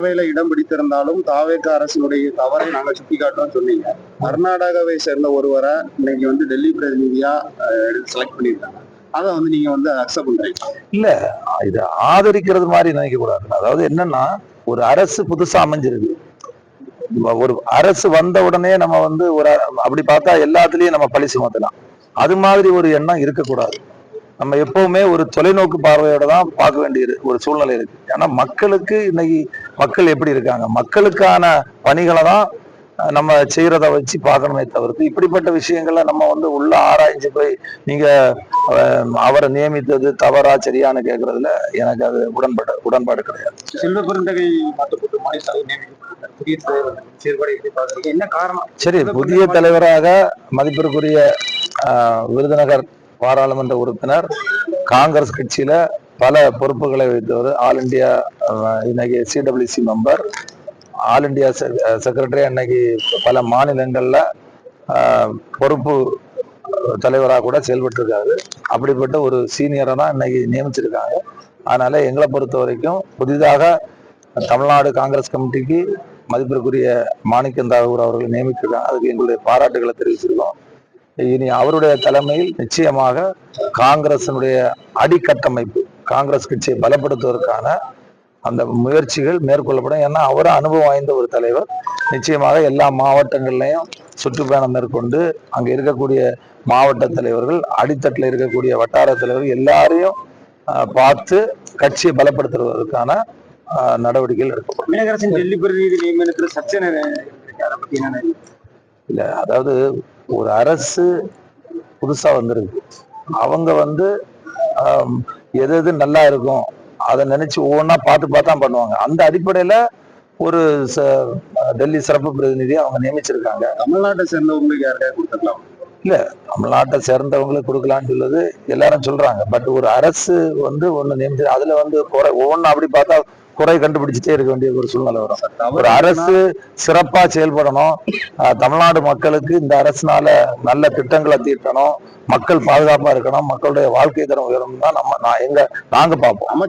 சபையில இடம் பிடித்திருந்தாலும் தாவேக அரசினுடைய தவறை நாங்க சுட்டிக்காட்டோம் சொன்னீங்க. கர்நாடகாவை சேர்ந்த ஒருவரை இன்னைக்கு வந்து டெல்லி பிரதிநிதியா செலக்ட் பண்ணியிருக்காங்க. அதை வந்து நீங்க வந்து அக்செப்ட் பண்றீங்க? இல்ல, இது ஆதரிக்கிறது மாதிரி நினைக்க கூடாது. அதாவது என்னன்னா, ஒரு அரசு புதுசா அமைஞ்சிருக்கு. ஒரு அரசு வந்த உடனே நம்ம வந்து ஒரு அப்படி பார்த்தா எல்லாத்துலயும் நம்ம பழி சுமத்தலாம். அது மாதிரி ஒரு எண்ணம் இருக்கக்கூடாது. நம்ம எப்பவுமே ஒரு தொலைநோக்கு பார்வையோட தான் பார்க்க வேண்டிய ஒரு சூழ்நிலை இருக்கு. ஏன்னா மக்களுக்கு இன்னைக்கு மக்கள் எப்படி இருக்காங்க, மக்களுக்கான பணிகளை தான் நம்ம செய்யறத வச்சு பார்க்கணுமே தவிர்த்து இப்படிப்பட்ட விஷயங்களை நம்ம வந்து உள்ள ஆராய்ஞ்சு போய் நீங்க அவரை நியமித்தது தவறா சரியானு கேட்கறதுல எனக்கு அது உடன்பாடு கிடையாது. செல்வ பெருந்தகை என்ன காரணம்? சரி, புதிய தலைவராக மதிப்பிற்குரிய விருதுநகர் பாராளுமன்ற உறுப்பினர், காங்கிரஸ் கட்சியில பல பொறுப்புகளை வைத்தவர், ஆல் இண்டியா இன்னைக்கு CWC member, all India secretary, அன்னைக்கு பல மாநிலங்கள்ல பொறுப்பு தலைவராக கூட செயல்பட்டு இருக்காரு. அப்படிப்பட்ட ஒரு சீனியரை தான் இன்னைக்கு நியமிச்சிருக்காங்க. அதனால எங்களை பொறுத்த வரைக்கும் புதிதாக தமிழ்நாடு காங்கிரஸ் கமிட்டிக்கு மதிப்பிற்குரிய மாணிக்கம் தாகூர் அவர்களை நியமிச்சிருக்காங்க. அதுக்கு எங்களுடைய பாராட்டுகளை தெரிவிச்சிருக்கோம். இனி அவருடைய தலைமையில் நிச்சயமாக காங்கிரசினுடைய அடிக்கட்டமைப்பு, காங்கிரஸ் கட்சியை பலப்படுத்துவதற்கான அந்த முயற்சிகள் மேற்கொள்ளப்படும். ஏன்னா அவரும் அனுபவம் வாய்ந்த ஒரு தலைவர். நிச்சயமாக எல்லா மாவட்டங்கள்லையும் சுற்றுப்பயணம் மேற்கொண்டு அங்க இருக்கக்கூடிய மாவட்ட தலைவர்கள், அடித்தட்டில் இருக்கக்கூடிய வட்டார தலைவர்கள் எல்லாரையும் பார்த்து கட்சியை பலப்படுத்துவதற்கான நடவடிக்கைகள் எடுக்கப்படும். டெல்லி பிரதிநிதி நியமனத்தில் சர்ச்சை இல்ல, அதாவது ஒரு அரசு புதுசா வந்திருக்கு, அவங்க வந்து எது எது நல்லா இருக்கும் அதை நினைச்சு ஒவ்வொன்றா பார்த்து தான் பண்ணுவாங்க. அந்த அடிப்படையில ஒரு டெல்லி சிறப்பு பிரதிநிதி அவங்க நியமிச்சிருக்காங்க. தமிழ்நாட்டை சேர்ந்தவங்களுக்கு யாருக்கா கொடுத்துக்கலாம்? இல்ல, தமிழ்நாட்டை சேர்ந்தவங்களுக்கு கொடுக்கலான்னு சொல்லுது எல்லாரும் சொல்றாங்க. பட் ஒரு அரசு வந்து ஒண்ணு நியமிச்சு அதுல வந்து ஒவ்வொன்றும் அப்படி பார்த்தா குறை கண்டுபிடிச்சிட்டே இருக்க வேண்டிய ஒரு சூழ்நிலை வரும். ஒரு அரசு சிறப்பா செயல்படணும், தமிழ்நாடு மக்களுக்கு இந்த அரசுனால நல்ல திட்டங்களை தீட்டணும், மக்கள் பாதுகாப்பா இருக்கணும், மக்களுடைய வாழ்க்கை தரம் உயரணும் தான் நாங்க பார்ப்போம்.